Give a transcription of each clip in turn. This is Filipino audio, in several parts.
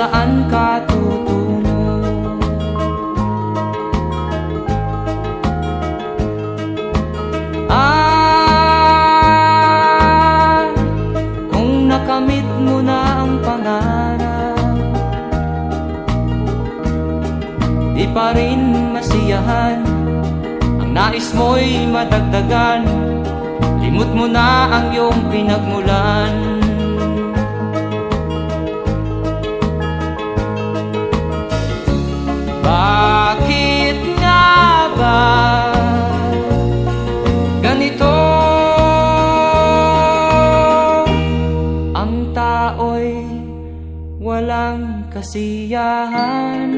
saan ka tutungo. Kung nakamit mo na ang pangarap, di pa rin masiyahan ang nais mo'y madagdagan. Limot mo na ang iyong pinagmulan. Bakit nga ba ganito? Ang tao'y walang kasiyahan.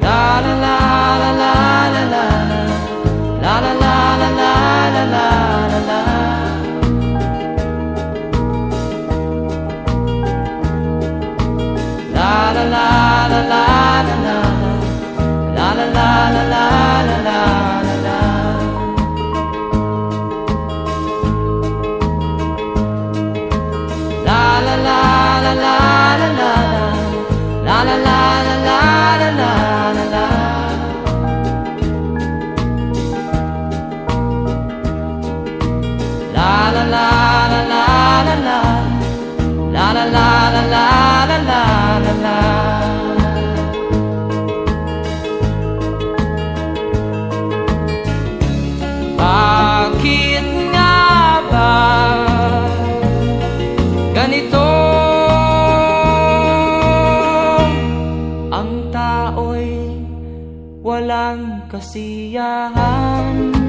La la la la la la la la la la la la la la la. La la la la la la la la la la la la la la. La la la la la la la la la la la la la. La la la la la la la la la la la la la la. Bakit nga ba ganito? Ang tao'y walang kasiyahan.